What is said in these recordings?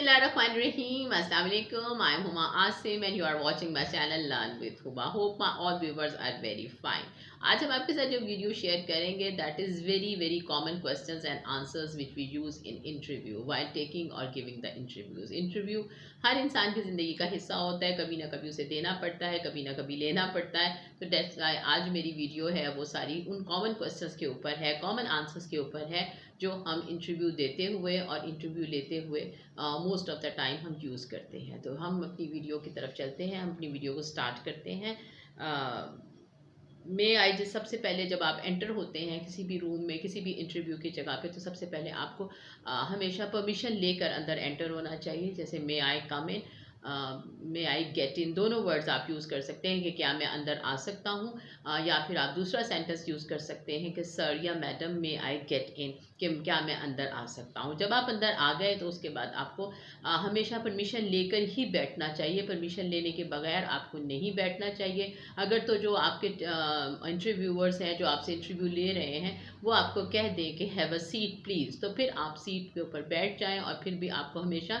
Bismillahirrahmanirrahim. Assalamu alaikum. I'm Huma Asim and you are watching my channel Learn with Huma. Hope my all viewers are very fine. आज हम आपके साथ जो video share करेंगे that is very common questions and answers which we use in interview while taking और giving the interviews. Interview हर इंसान की ज़िंदगी का हिस्सा होता है, कभी ना कभी उसे देना पड़ता है, कभी ना कभी लेना पड़ता है। तो दैट्स व्हाई आज मेरी वीडियो है वो सारी उन कॉमन क्वेश्चंस के ऊपर है, कॉमन आंसर्स के ऊपर है जो हम इंटरव्यू देते हुए और इंटरव्यू लेते हुए मोस्ट ऑफ द टाइम हम यूज़ करते हैं। तो हम अपनी वीडियो की तरफ चलते हैं, हम अपनी वीडियो को स्टार्ट करते हैं। सबसे पहले जब आप एंटर होते हैं किसी भी रूम में, किसी भी इंटरव्यू की जगह पे, तो सबसे पहले आपको हमेशा परमिशन लेकर अंदर एंटर होना चाहिए। जैसे मे आई कम इन, मे आई गेट इन, दोनों वर्ड्स आप यूज़ कर सकते हैं कि क्या मैं अंदर आ सकता हूँ, या फिर आप दूसरा सेंटेंस यूज़ कर सकते हैं कि सर या madam may I get in, कि क्या मैं अंदर आ सकता हूँ। जब आप अंदर आ गए तो उसके बाद आपको हमेशा परमिशन लेकर ही बैठना चाहिए, परमिशन लेने के बगैर आपको नहीं बैठना चाहिए। अगर तो जो आपके इंटरव्यूअर्स हैं जो आपसे इंटरव्यू ले रहे हैं वो आपको कह दें कि हैव अ सीट प्लीज़, तो फिर आप सीट के ऊपर बैठ जाएं और फिर भी आपको हमेशा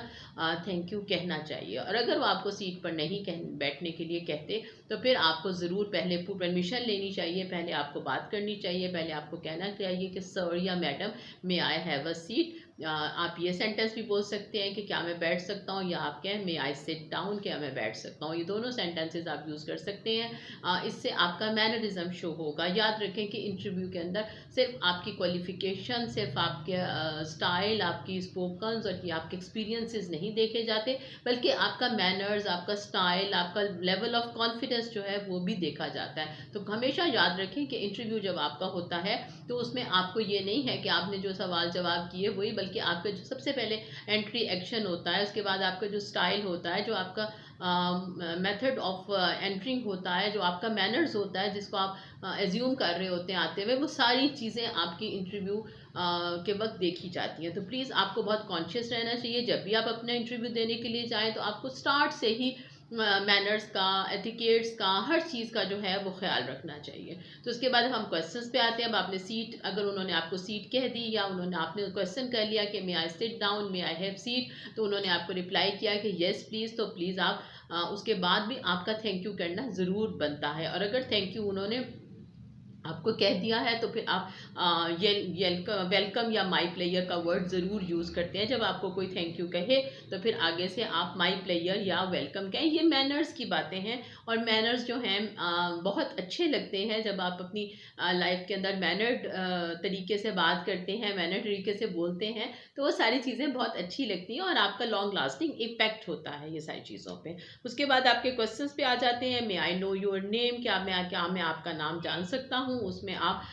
थैंक यू कहना चाहिए। और अगर वो आपको सीट पर नहीं बैठने के लिए कहते तो फिर आपको ज़रूर पहले परमिशन लेनी चाहिए, पहले आपको बात करनी चाहिए, पहले आपको कहना चाहिए कि सर या madam may I have a seat. आप ये सेंटेंस भी बोल सकते हैं कि क्या मैं बैठ सकता हूँ, या आप कहें मे आई सिट डाउन, क्या मैं बैठ सकता हूँ। ये दोनों सेंटेंसेस आप यूज़ कर सकते हैं। इससे आपका मैनरिज्म शो होगा। याद रखें कि इंटरव्यू के अंदर सिर्फ आपकी क्वालिफिकेशन, सिर्फ आपके स्टाइल, आपकी स्पोकन और आपके एक्सपीरियंसेस नहीं देखे जाते, बल्कि आपका मैनर्स, आपका स्टाइल, आपका लेवल ऑफ कॉन्फिडेंस जो है वो भी देखा जाता है। तो हमेशा याद रखें कि इंटरव्यू जब आपका होता है तो उसमें आपको ये नहीं है कि आपने जो सवाल जवाब किए वही, बल्कि आपका जो सबसे पहले एंट्री एक्शन होता है, उसके बाद आपका जो स्टाइल होता है, जो आपका मेथड ऑफ एंट्रिंग होता है, जो आपका मैनर्स होता है, जिसको आप एज्यूम कर रहे होते हैं आते हुए, वो सारी चीज़ें आपकी इंटरव्यू के वक्त देखी जाती हैं। तो प्लीज़ आपको बहुत कॉन्शियस रहना चाहिए। जब भी आप अपना इंटरव्यू देने के लिए जाएं तो आपको स्टार्ट से ही मैनर्स का, एटिकेट्स का, हर चीज़ का जो है वो ख्याल रखना चाहिए। तो उसके बाद हम क्वेश्चंस पे आते हैं। अब आपने सीट, अगर उन्होंने आपको सीट कह दी या उन्होंने आपने क्वेश्चन कर लिया कि may I sit down, may I have seat, तो उन्होंने आपको रिप्लाई किया कि येस प्लीज़, तो प्लीज़ आप उसके बाद भी आपका थैंक यू करना ज़रूर बनता है। और अगर थैंक यू उन्होंने आपको कह दिया है तो फिर आप वेलकम या माई प्लेयर का वर्ड ज़रूर यूज़ करते हैं। जब आपको कोई थैंक यू कहे तो फिर आगे से आप माई प्लेयर या वेलकम कहें। ये मैनर्स की बातें हैं, और मैनर्स जो हैं बहुत अच्छे लगते हैं जब आप अपनी लाइफ के अंदर मैनर्ड तरीके से बात करते हैं, मैनर्ड तरीके से बोलते हैं, तो वो सारी चीज़ें बहुत अच्छी लगती हैं और आपका लॉन्ग लास्टिंग इम्पैक्ट होता है ये सारी चीज़ों पे। उसके बाद आपके क्वेश्चंस पे आ जाते हैं। मे आई नो योर नेम, क्या मैं आपका नाम जान सकता हूँ। उसमें आप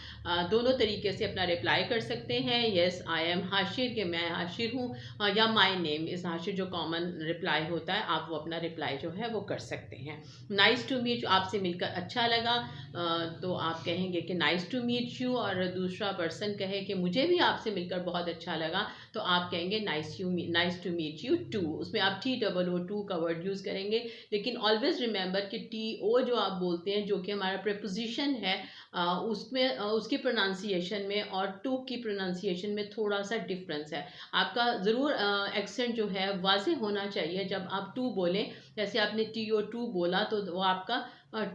दोनों तरीके से अपना रिप्लाई कर सकते हैं। येस आई एम हाशिर, कि मैं हाशिर हूँ, या माई नेम इज़ हाशिर, जो कॉमन रिप्लाई होता है, आप वो अपना रिप्लाई जो है वो कर सकते हैं। नाइस टू मीट, आपसे मिलकर अच्छा लगा, तो आप कहेंगे कि नाइस टू मीट यू। और दूसरा पर्सन कहे कि मुझे भी आपसे मिलकर बहुत अच्छा लगा, तो आप कहेंगे nice to meet you too. उसमें आप TOO का वर्ड यूज़ करेंगे, लेकिन ऑलवेज रिमेंबर कि TO जो आप बोलते हैं, जो कि हमारा प्रेपोजिशन है, उसमें उसकी प्रोनाउंसिएशन में और टू की प्रोनाउंसिएशन में थोड़ा सा डिफरेंस है। आपका ज़रूर एक्सेंट जो है वाज़ेह होना चाहिए जब आप टू बोलें। जैसे आपने TO2 बोला तो वो आपका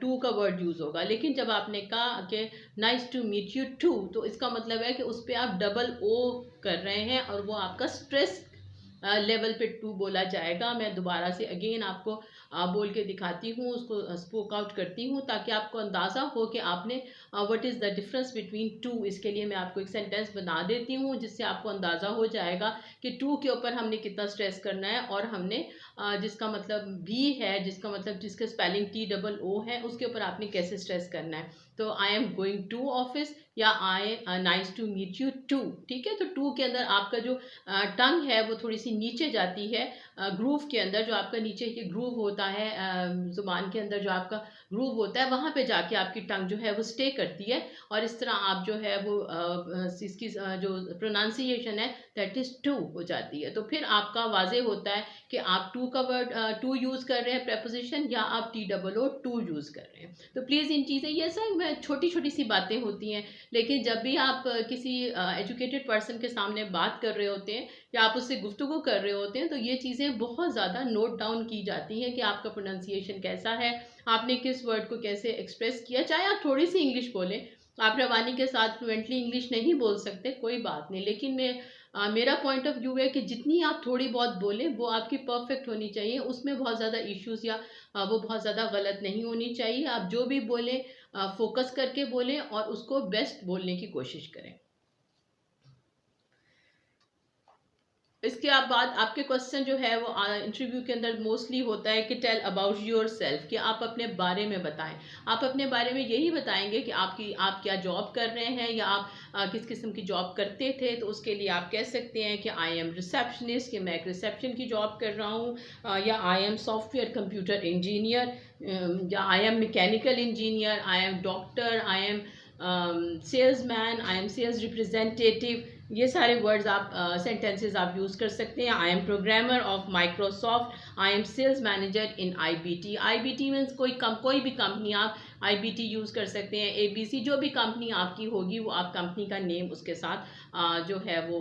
टू का वर्ड यूज़ होगा, लेकिन जब आपने कहा कि nice to meet you too, तो इसका मतलब है कि उस पर आप डबल O कर रहे हैं और वो आपका स्ट्रेस लेवल पे टू बोला जाएगा। मैं दोबारा से अगेन आपको बोल के दिखाती हूँ, उसको स्पोक आउट करती हूँ ताकि आपको अंदाज़ा हो कि आपने what is the difference between two. इसके लिए मैं आपको एक सेंटेंस बना देती हूँ जिससे आपको अंदाज़ा हो जाएगा कि टू के ऊपर हमने कितना स्ट्रेस करना है, और हमने जिसका मतलब भी है, जिसका मतलब जिसके स्पेलिंग TOO है, उसके ऊपर आपने कैसे स्ट्रेस करना है। तो I am going to office, या I nice to meet you too. ठीक है, तो टू के अंदर आपका जो टंग है वो थोड़ी सी नीचे जाती है ग्रूव के अंदर, जो आपका नीचे के ग्रूव होता है ज़ुबान के अंदर, जो आपका ग्रूव होता है वहाँ पे जाके आपकी टंग जो है वो स्टे करती है, और इस तरह आप जो है वो इसकी जो प्रोनाउंसिएशन है दैट इज़ टू हो जाती है। तो फिर आपका वाजे होता है कि आप टू का वर्ड टू यूज़ कर रहे हैं प्रेपोजिशन, या आप TOO टू यूज़ कर रहे हैं। तो प्लीज़ इन चीज़ें, ये सब में छोटी छोटी सी बातें होती हैं, लेकिन जब भी आप किसी एजुकेटेड पर्सन के सामने बात कर रहे होते हैं या आप उससे गुफ्तगू कर रहे होते हैं, तो ये चीज़ें बहुत ज़्यादा नोट डाउन की जाती हैं कि आपका प्रोनाउंसिएशन कैसा है, आपने किस वर्ड को कैसे एक्सप्रेस किया। चाहे आप थोड़ी सी इंग्लिश बोलें, आप रवानी के साथ फ्लुएंटली इंग्लिश नहीं बोल सकते, कोई बात नहीं, लेकिन मेरा पॉइंट ऑफ व्यू है कि जितनी आप थोड़ी बहुत बोलें वो आपकी परफेक्ट होनी चाहिए, उसमें बहुत ज़्यादा इश्यूज या वो बहुत ज़्यादा गलत नहीं होनी चाहिए। आप जो भी बोलें फोकस करके बोलें और उसको बेस्ट बोलने की कोशिश करें। इसके बाद आपके क्वेश्चन जो है वो इंटरव्यू के अंदर मोस्टली होता है कि टेल अबाउट योर सेल्फ, कि आप अपने बारे में बताएं। आप अपने बारे में यही बताएंगे कि आप क्या जॉब कर रहे हैं या आप किस किस्म की जॉब करते थे। तो उसके लिए आप कह सकते हैं कि आई एम रिसेप्शनिस्ट, कि मैं एक रिसेप्शन की जॉब कर रहा हूँ, या I am software computer engineer, या I am mechanical engineer, I am doctor, I am salesman, I am sales representative. ये सारे वर्ड्स आप सेंटेंसेस आप यूज़ कर सकते हैं। I am programmer of Microsoft, I am sales manager in IBT. IBT means कोई भी कंपनी आप आईबीटी यूज़ कर सकते हैं। एबीसी, जो भी कंपनी आपकी होगी वो आप कंपनी का नेम उसके साथ जो है वो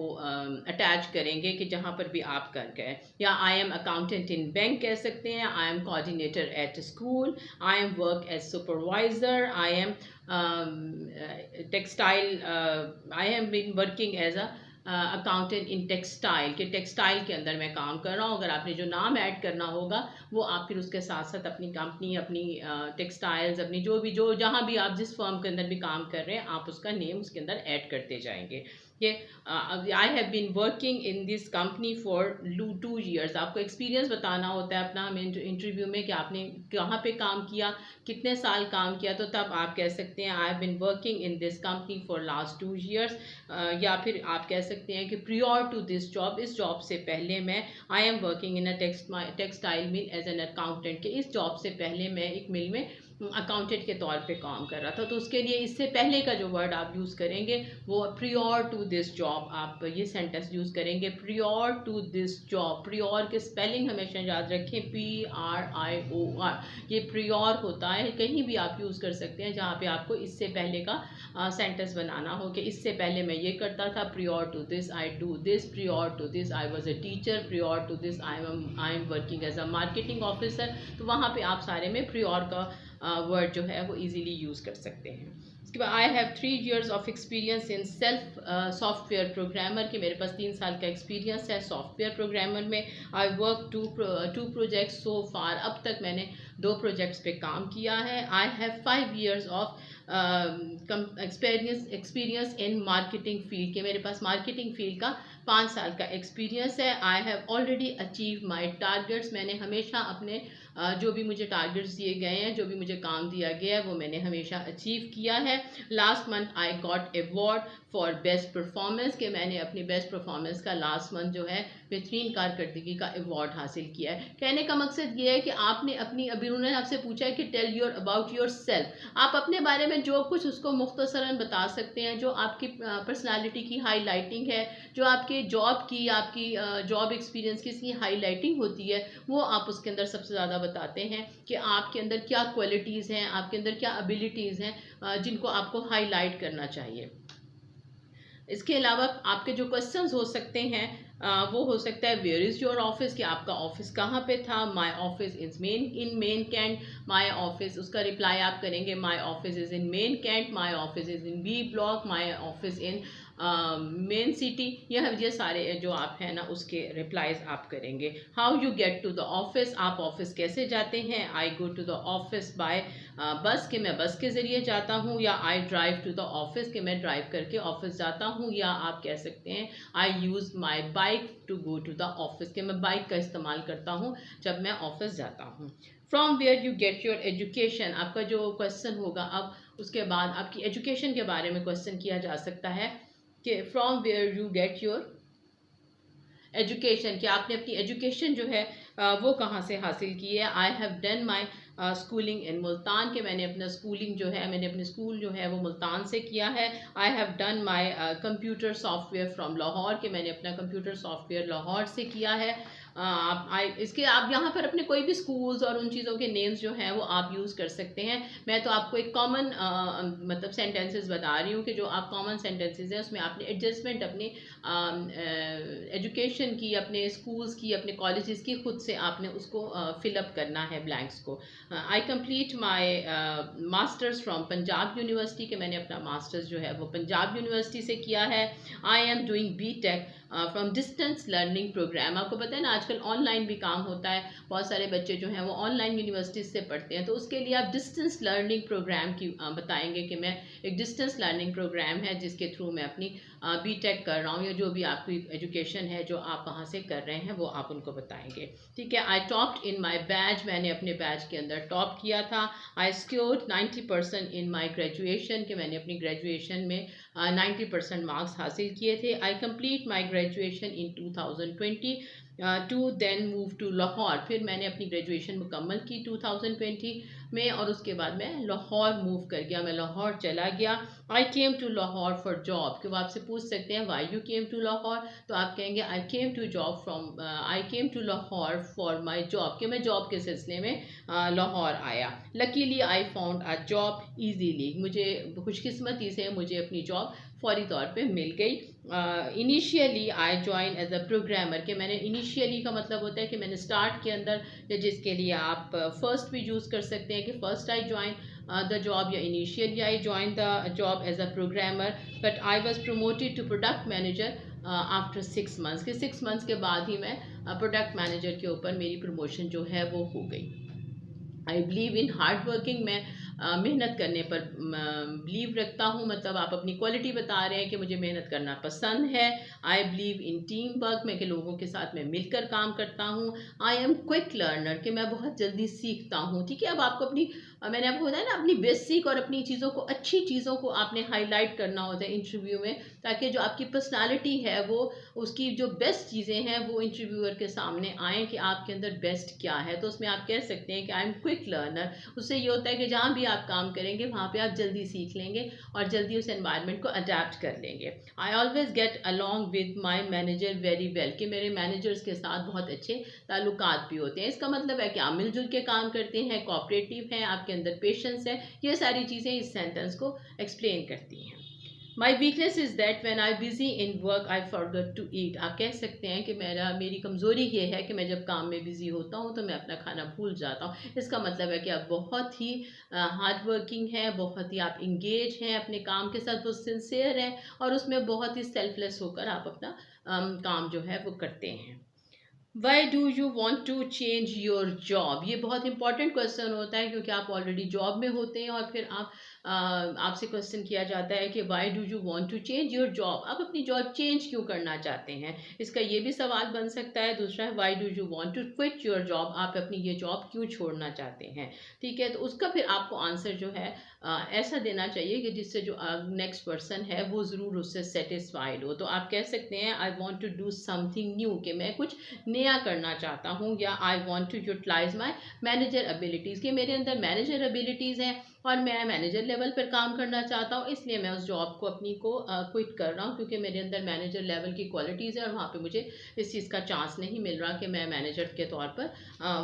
अटैच करेंगे कि जहाँ पर भी आप कर गए। या I am accountant in bank कह सकते हैं, I am coordinator at school, I am work as supervisor, I am textile, I am been working as accountant in textile, के टेक्सटाइल के अंदर मैं काम कर रहा हूँ। अगर आपने जो नाम ऐड करना होगा वो आप फिर उसके साथ साथ अपनी कंपनी, अपनी टेक्सटाइल्स, अपनी जो जहाँ भी आप जिस फर्म के अंदर भी काम कर रहे हैं आप उसका नेम उसके अंदर ऐड करते जाएंगे। ये I have been working in this company for 2 years। आपको एक्सपीरियंस बताना होता है अपना इंटरव्यू में कि आपने कहाँ पे काम किया, कितने साल काम किया, तो तब आप कह सकते हैं I have been working in this company for last 2 years। या फिर आप कह सकते हैं कि प्रियोर टू दिस जॉब, इस जॉब से पहले मैं, I am working in a textile mill as an accountant, के इस जॉब से पहले मैं एक मिल में अकाउंटेंट के तौर पे काम कर रहा था। तो उसके लिए इससे पहले का जो वर्ड आप यूज़ करेंगे वो प्रियोर टू दिस जॉब, आप ये सेंटेंस यूज़ करेंगे prior to this job. Prior के स्पेलिंग हमेशा याद रखें, PRIOR, ये प्रियोर होता है। कहीं भी आप यूज़ कर सकते हैं जहाँ पे आपको इससे पहले का सेंटेंस बनाना हो कि इससे पहले मैं ये करता था, prior to this I do this, prior to this I was a teacher, prior to this I am working as a marketing officer. तो वहाँ पे आप सारे में प्रियोर का वर्ड जो है वो इजीली यूज़ कर सकते हैं। उसके बाद I have 3 years of experience in self software programmer, के मेरे पास 3 साल का एक्सपीरियंस है सॉफ्टवेयर प्रोग्रामर में। I work two projects so far, अब तक मैंने 2 प्रोजेक्ट्स पे काम किया है। I have 5 years of experience in marketing field, के मेरे पास मार्केटिंग फील्ड का 5 साल का एक्सपीरियंस है। I have already achieve my targets, मैंने हमेशा अपने जो भी मुझे टारगेट्स दिए गए हैं, जो भी मुझे काम दिया गया है वो मैंने हमेशा अचीव किया है। Last month I got award for best performance, के मैंने अपनी बेस्ट परफॉर्मेंस का लास्ट मंथ जो है बेहतरीन कारकर्दगी का अवार्ड हासिल किया है। कहने का मकसद ये है कि आपने अपनी, अभी उन्होंने आपसे पूछा है कि tell your about yourself, आप अपने बारे में जो कुछ उसको मुख्तसरन बता सकते हैं, जो आपकी पर्सनालिटी की हाईलाइटिंग है, जो आपके जॉब की, आपकी जॉब एक्सपीरियंस की इसकी हाईलाइटिंग होती है, वो आप उसके अंदर सबसे ज़्यादा बताते हैं कि आपके अंदर क्या क्वालिटीज़ हैं, आपके अंदर क्या एबिलिटीज़ हैं जिनको आपको हाईलाइट करना चाहिए। इसके अलावा आपके जो क्वेश्चंस हो सकते हैं वो हो सकता है वेयर इज़ योर ऑफिस, कि आपका ऑफिस कहाँ पे था। My office is main cantt, my office, उसका रिप्लाई आप करेंगे my office is in main cantt, my office is in B block, my office in main city. ये सारे जो आप हैं ना उसके रिप्लाईज आप करेंगे। How you get to the office, आप ऑफिस कैसे जाते हैं। I go to the office by bus, के मैं बस के ज़रिए जाता हूँ। या I drive to the office, के मैं ड्राइव करके ऑफिस जाता हूँ। या आप कह सकते हैं I use my bike to go to the office, के मैं बाइक का इस्तेमाल करता हूँ जब मैं ऑफिस जाता हूँ। From where you get your education, आपका जो क्वेश्चन होगा अब उसके बाद आपकी एजुकेशन के बारे में क्वेश्चन किया जा सकता है कि from where you get your education, कि आपने अपनी एजुकेशन जो है वो कहाँ से हासिल की है। I have done my schooling in Multan, के मैंने अपना स्कूलिंग जो है, मैंने अपने स्कूल जो है वो मुल्तान से किया है। I have done my computer software from Lahore, के मैंने अपना कंप्यूटर सॉफ्टवेयर लाहौर से किया है। आई इसके आप यहाँ पर अपने कोई भी स्कूल्स और उन चीज़ों के नेम्स जो हैं वो आप यूज़ कर सकते हैं। मैं तो आपको एक कॉमन मतलब सेंटेंसेस बता रही हूँ कि जो आप कॉमन सेंटेंसेस हैं उसमें आपने एडजस्टमेंट अपने एजुकेशन की, अपने स्कूल्स की, अपने कॉलेजेस की खुद से आपने उसको फिलअप करना है ब्लैंक्स को। आई complete my masters from Punjab university, के मैंने अपना मास्टर्स जो है वो पंजाब यूनिवर्सिटी से किया है। I am doing BTech from distance learning program. आपको पता है ना आजकल ऑनलाइन भी काम होता है, बहुत सारे बच्चे जो हैं वो ऑनलाइन यूनिवर्सिटीज़ से पढ़ते हैं, तो उसके लिए आप डिस्टेंस लर्निंग प्रोग्राम की बताएंगे कि मैं एक डिस्टेंस लर्निंग प्रोग्राम है जिसके थ्रू मैं अपनी BTech कर रहा हूँ, या जो भी आपकी एजुकेशन है जो आप वहाँ से कर रहे हैं वो आप उनको बताएंगे। ठीक है। आई टॉप्ड इन माई बैच, मैंने अपने बैच के अंदर टॉप किया था। I scored 90% in my graduation, कि मैंने अपनी ग्रेजुएशन में 90% मार्क्स हासिल किए थे। I complete my graduation in 2020 to then move to Lahore. फिर मैंने अपनी ग्रेजुएशन मुकम्मल की 2020 में, और उसके बाद मैं लाहौर मूव कर गया, मैं लाहौर चला गया। I came to Lahore for job, कि वो आपसे पूछ सकते हैं why you came to Lahore, तो आप कहेंगे I came to job from I came to Lahore for my job, कि मैं जॉब के सिलसिले में लाहौर आया। Luckily I found a job easily, मुझे खुशकिस्मती से मुझे अपनी जॉब फौरी तौर पे मिल गई। Initially I join as a programmer, कि मैंने इनिशियली का मतलब होता है कि मैंने स्टार्ट के अंदर, जिसके लिए आप फर्स्ट भी यूज़ कर सकते हैं कि first I join the job, या initially I join the job as a programmer, but I was promoted to product manager after 6 months, के 6 मंथ्स के बाद ही मैं प्रोडक्ट मैनेजर के ऊपर मेरी प्रमोशन जो है वो हो गई। I believe in hard working, मैं मेहनत करने पर बिलीव रखता हूँ, मतलब आप अपनी क्वालिटी बता रहे हैं कि मुझे मेहनत करना पसंद है। I believe in team work, मैं कि लोगों के साथ मैं मिलकर काम करता हूँ। आई एम क्विक लर्नर, कि मैं बहुत जल्दी सीखता हूँ। ठीक है। अब आपको अपनी मैंने आपको बताया ना, अपनी बेसिक और अपनी चीज़ों को, अच्छी चीज़ों को आपने हाईलाइट करना होता है इंटरव्यू में, ताकि जो आपकी पर्सनालिटी है वो, उसकी जो बेस्ट चीज़ें हैं वो इंटरव्यूअर के सामने आए कि आपके अंदर बेस्ट क्या है। तो उसमें आप कह सकते हैं कि आई एम क्विक लर्नर। उससे ये होता है कि जहाँ भी आप काम करेंगे वहाँ पे आप जल्दी सीख लेंगे और जल्दी उस एनवायरनमेंट को अडेप्ट कर लेंगे। I always get along with my manager very well, कि मेरे मैनेजर्स के साथ बहुत अच्छे ताल्लुकात भी होते हैं। इसका मतलब है कि आप मिलजुल के काम करते हैं, कोऑपरेटिव हैं, आपके अंदर पेशेंस है। ये सारी चीज़ें इस सेंटेंस को एक्सप्लेन करती हैं। My weakness is that when I busy in work I forget to eat. आप कह सकते हैं कि मेरी कमज़ोरी ये है कि मैं जब काम में बिजी होता हूँ तो मैं अपना खाना भूल जाता हूँ। इसका मतलब है कि आप बहुत ही हार्ड वर्किंग हैं, बहुत ही आप इंगेज हैं अपने काम के साथ, बहुत सिंसियर हैं, और उसमें बहुत ही सेल्फलेस होकर आप अपना काम जो है वो करते हैं। Why do you want to change your job, ये बहुत इंपॉर्टेंट क्वेश्चन होता है, क्योंकि आप ऑलरेडी जॉब में होते हैं और फिर आपसे क्वेश्चन किया जाता है कि why do you want to change your job, आप अपनी जॉब चेंज क्यों करना चाहते हैं। इसका ये भी सवाल बन सकता है। दूसरा है why do you want to quit your job, आप अपनी ये जॉब क्यों छोड़ना चाहते हैं। ठीक है। तो उसका फिर आपको आंसर जो है ऐसा देना चाहिए कि जिससे जो नेक्स्ट पर्सन है वो ज़रूर उससे सेटिस्फाइड हो। तो आप कह सकते हैं I want to do something new, कि मैं कुछ नया करना चाहता हूँ, या I want to utilise my manager abilities, कि मेरे अंदर मैनेजर एबिलिटीज़ हैं और मैं मैनेजर लेवल पर काम करना चाहता हूँ, इसलिए मैं उस जॉब को अपनी को क्विट कर रहा हूँ, क्योंकि मेरे अंदर मैनेजर लेवल की क्वालिटीज़ है और वहाँ पे मुझे इस चीज़ का चांस नहीं मिल रहा कि मैं मैनेजर के तौर पर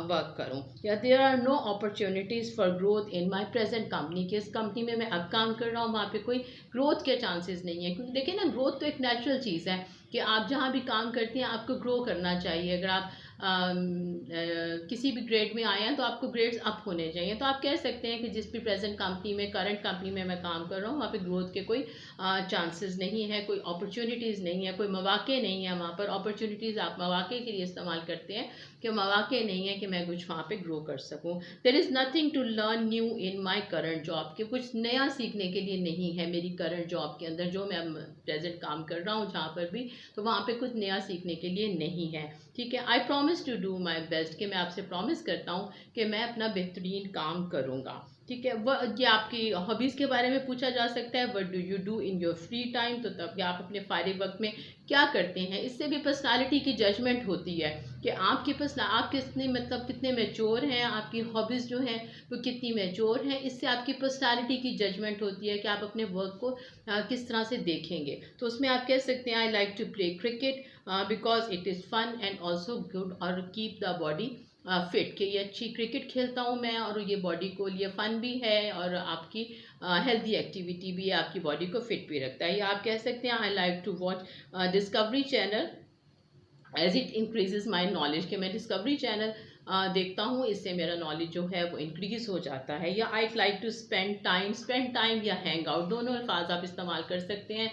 वर्क करूँ। या there are no opportunities for growth in my present company, कि इस कंपनी में मैं अब काम कर रहा हूँ वहाँ पे कोई ग्रोथ के चांसेस नहीं है। क्योंकि देखिए ना, ग्रोथ तो एक नेचुरल चीज़ है कि आप जहाँ भी काम करते हैं आपको ग्रो करना चाहिए। अगर आप किसी भी ग्रेड में आए हैं तो आपको ग्रेड्स अप होने चाहिए। तो आप कह सकते हैं कि जिस भी प्रेजेंट कंपनी में, करंट कंपनी में मैं काम कर रहा हूँ, वहाँ पे ग्रोथ के कोई चांसेस नहीं है, कोई अपॉर्चुनिटीज़ नहीं है, कोई मौके नहीं है। वहाँ पर अपॉर्चुनिटीज़ आप मौके के लिए इस्तेमाल करते हैं कि मौके नहीं है कि मैं कुछ वहाँ पे ग्रो कर सकूँ। There is nothing to learn new in my current job, कि कुछ नया सीखने के लिए नहीं है मेरी करंट जॉब के अंदर, जो मैं प्रेजेंट काम कर रहा हूँ जहाँ पर भी, तो वहाँ पे कुछ नया सीखने के लिए नहीं है। ठीक है। I promise to do my best, कि मैं आपसे प्रॉमिस करता हूँ कि मैं अपना बेहतरीन काम करूँगा। ठीक है। वह ये आपकी हॉबीज़ के बारे में पूछा जा सकता है, what do you do in your free time, तो तब आप अपने फारिग वक्त में क्या करते हैं। इससे भी पर्सनालिटी की जजमेंट होती है कि आप कितने मतलब कितने मैच्योर हैं, आपकी हॉबीज़ जो हैं वो कितनी मैच्योर हैं। इससे आपकी पर्सनालिटी की जजमेंट होती है कि आप अपने वर्क को किस तरह से देखेंगे। तो उसमें आप कह सकते हैं I like to play cricket, because it is fun and also good और कीप द बॉडी फिट, कि ये अच्छी क्रिकेट खेलता हूँ मैं और ये बॉडी को लिए फ़न भी है और आपकी हेल्दी एक्टिविटी भी है, आपकी बॉडी को फिट भी रखता है। या आप कह सकते हैं I like to watch Discovery channel as it increases my knowledge, कि मैं डिस्कवरी चैनल देखता हूँ, इससे मेरा नॉलेज जो है वो इंक्रीज हो जाता है। या I like to spend time या हैंग आउट, दोनों अल्फाज आप इस्तेमाल कर सकते हैं।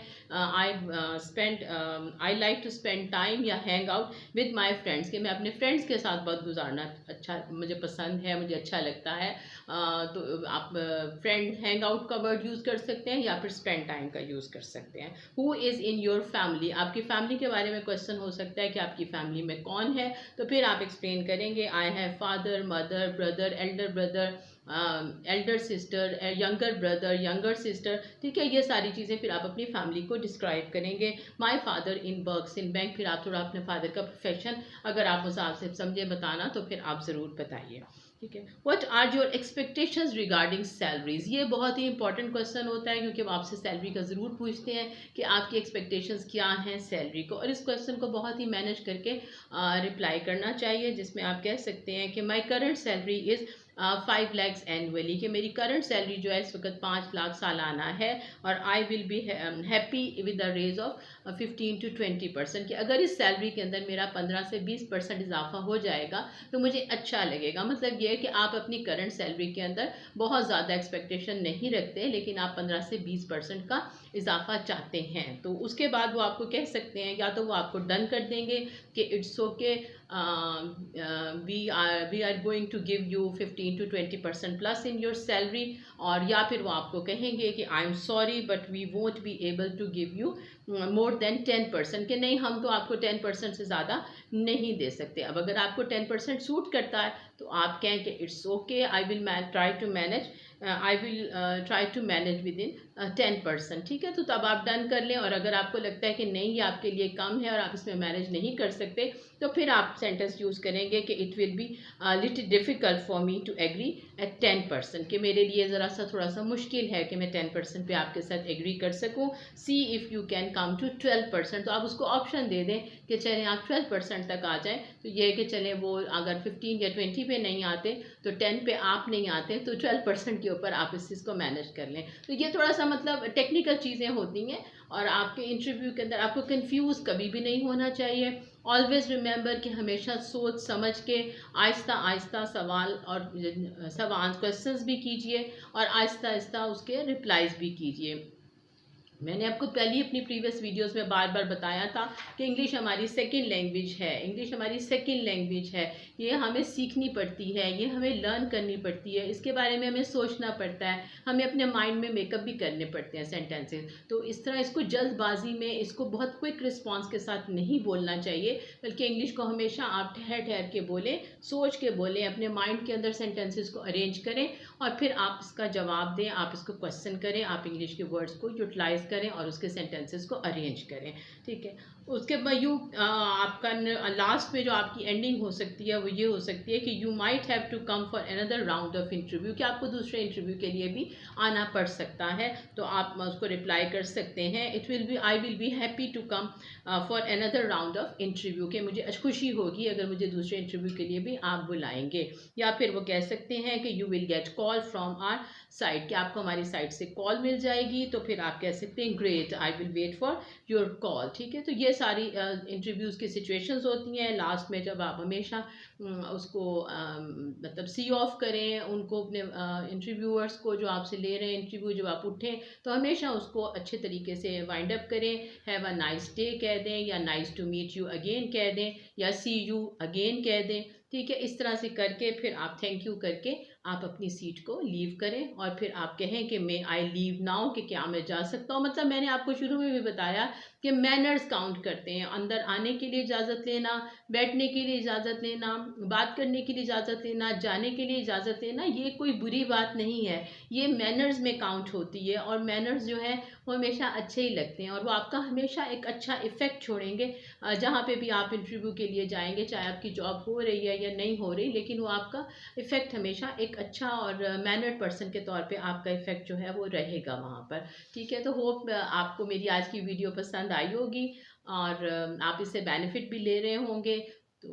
I like to spend time या hang out with my friends, कि मैं अपने फ्रेंड्स के साथ बहुत गुजारना अच्छा मुझे पसंद है, मुझे अच्छा लगता है। तो आप फ्रेंड हैंग आउट का वर्ड यूज़ कर सकते हैं या फिर स्पेंड टाइम का यूज़ कर सकते हैं। Who is in your family, आपकी फैमिली के बारे में क्वेश्चन हो सकता है कि आपकी फैमिली में कौन है, तो फिर आप एक्सप्लेन करेंगे I have father, mother, brother, Elder sister, younger brother, younger sister. ठीक है, ये सारी चीज़ें फिर आप अपनी फैमिली को डिस्क्राइब करेंगे। My father in works in bank, फिर आप थोड़ा अपने फादर का प्रोफेशन अगर आप उस हिसाब से समझे बताना तो फिर आप ज़रूर बताइए। ठीक है, what are your expectations regarding salaries, ये बहुत ही इंपॉर्टेंट क्वेश्चन होता है क्योंकि वो आपसे सैलरी का ज़रूर पूछते हैं कि आपकी एक्सपेक्टेशंस क्या हैं सैलरी को, और इस क्वेश्चन को बहुत ही मैनेज करके रिप्लाई करना चाहिए, जिसमें आप कह सकते हैं कि my current salary is 5 lakhs annually, कि मेरी करंट सैलरी जो है इस वक्त 5 लाख सालाना है, और I will be happy with the raise of 15 to 20%, कि अगर इस सैलरी के अंदर मेरा 15 से 20% इजाफा हो जाएगा तो मुझे अच्छा लगेगा। मतलब ये है कि आप अपनी करंट सैलरी के अंदर बहुत ज़्यादा एक्सपेक्टेशन नहीं रखते, लेकिन आप 15 से 20% का इजाफा चाहते हैं। तो उसके बाद वो आपको कह सकते हैं, या तो वो आपको डन कर देंगे कि it's okay, we are going to give you 15 to 20% plus in your salary, और या फिर वो आपको कहेंगे कि I am sorry but we won't be able to give you more than 10%, कि नहीं हम तो आपको 10% से ज़्यादा नहीं दे सकते। अब अगर आपको 10% सूट करता है तो आप कहें कि it's okay, I will try to manage, I will try to manage within 10%। ठीक है, तो तब आप डन कर लें। और अगर आपको लगता है कि नहीं ये आपके लिए कम है और आप इसमें मैनेज नहीं कर सकते, तो फिर आप सेंटेंस यूज़ करेंगे कि it will be little difficult for me to agree at 10%, कि मेरे लिए ज़रा सा थोड़ा सा मुश्किल है कि मैं 10% पे आपके साथ एग्री कर सकूं। See if you can come to 12%, तो आप उसको ऑप्शन दे दें कि चलें आप 12% तक आ जाएं, तो ये है कि चलें वो अगर 15 या 20 पे नहीं आते तो 10 पे आप नहीं आते तो 12% के ऊपर आप इस चीज़ को मैनेज कर लें। तो ये थोड़ा सा मतलब टेक्निकल चीज़ें होती हैं, और आपके इंटरव्यू के अंदर आपको कंफ्यूज कभी भी नहीं होना चाहिए। ऑलवेज रिमेंबर कि हमेशा सोच समझ के आहिस्ता आहिस्ता सवाल क्वेश्चंस भी कीजिए और आहिस्ता आहिस्ता उसके रिप्लाईज भी कीजिए। मैंने आपको पहले ही अपनी प्रीवियस वीडियोस में बार बार बताया था कि इंग्लिश हमारी सेकंड लैंग्वेज है, इंग्लिश हमारी सेकंड लैंग्वेज है, ये हमें सीखनी पड़ती है, ये हमें लर्न करनी पड़ती है, इसके बारे में हमें सोचना पड़ता है, हमें अपने माइंड में मेकअप भी करने पड़ते हैं सेंटेंसेस। तो इस तरह इसको जल्दबाजी में, इसको बहुत क्विक रिस्पॉन्स के साथ नहीं बोलना चाहिए, बल्कि इंग्लिश को हमेशा आप ठहर ठहर के बोलें, सोच के बोलें, अपने माइंड के अंदर सेंटेंसेस को अरेंज करें और फिर आप इसका जवाब दें, आप इसको क्वेश्चन करें, आप इंग्लिश के वर्ड्स को यूटिलाइज करें और उसके सेंटेंसेस को अरेंज करें। ठीक है, उसके बाद आपका लास्ट में जो आपकी एंडिंग हो सकती है वो ये हो सकती है कि you might have to come for another round of interview, कि आपको दूसरे इंटरव्यू के लिए भी आना पड़ सकता है। तो आप उसको रिप्लाई कर सकते हैं it will be, I will be happy to come for another round of interview, कि मुझे खुशी होगी अगर मुझे दूसरे इंटरव्यू के लिए भी आप बुलाएंगे। या फिर वो कह सकते हैं कि you will get call from our site, कि आपको हमारी साइट से कॉल मिल जाएगी, तो फिर आप कह सकते हैं great, I will wait for your call. ठीक है, तो ये सारी इंटरव्यूज़ की सिचुएशंस होती हैं। लास्ट में जब आप हमेशा उसको मतलब सी ऑफ करें उनको, अपने इंटरव्यूअर्स को जो आपसे ले रहे हैं इंटरव्यू, जब आप उठें तो हमेशा उसको अच्छे तरीके से वाइंड अप करें, हैव अ नाइस डे कह दें, या nice to meet you again कह दें, या सी यू अगेन कह दें। ठीक है, इस तरह से करके फिर आप थैंक यू करके आप अपनी सीट को लीव करें, और फिर आप कहें कि मे आई लीव नाउ, कि क्या मैं जा सकता हूँ। मतलब मैंने आपको शुरू में भी बताया कि मैनर्स काउंट करते हैं, अंदर आने के लिए इजाज़त लेना, बैठने के लिए इजाज़त लेना, बात करने के लिए इजाज़त लेना, जाने के लिए इजाज़त लेना, ये कोई बुरी बात नहीं है, ये मैनर्स में काउंट होती है। और मैनर्स जो है वो हमेशा अच्छे ही लगते हैं और वो आपका हमेशा एक अच्छा इफ़ेक्ट छोड़ेंगे जहाँ पे भी आप इंटरव्यू के लिए जाएंगे, चाहे आपकी जॉब हो रही है या नहीं हो रही, लेकिन वो आपका इफ़ेक्ट हमेशा एक अच्छा और मैनर्ड पर्सन के तौर पे आपका इफ़ेक्ट जो है वो रहेगा वहाँ पर। ठीक है, तो होप आपको मेरी आज की वीडियो पसंद आई होगी। और आप इससे बेनिफिट भी ले रहे होंगे। तो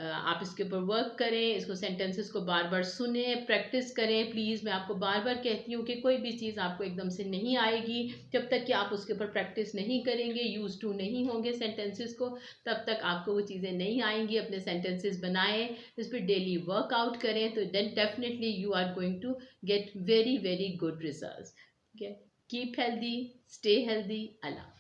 आप इसके ऊपर वर्क करें, इसको सेंटेंसेस को बार बार सुने, प्रैक्टिस करें। प्लीज़ मैं आपको बार बार कहती हूँ कि कोई भी चीज़ आपको एकदम से नहीं आएगी। जब तक कि आप उसके ऊपर प्रैक्टिस नहीं करेंगे, यूज टू नहीं होंगे सेंटेंसेस को, तब तक आपको वो चीज़ें नहीं आएंगी। अपने सेंटेंसेस बनाएं, इस पर डेली वर्कआउट करें, तो then definitely you are going to get very very good result. Keep healthy, stay healthy. Allah.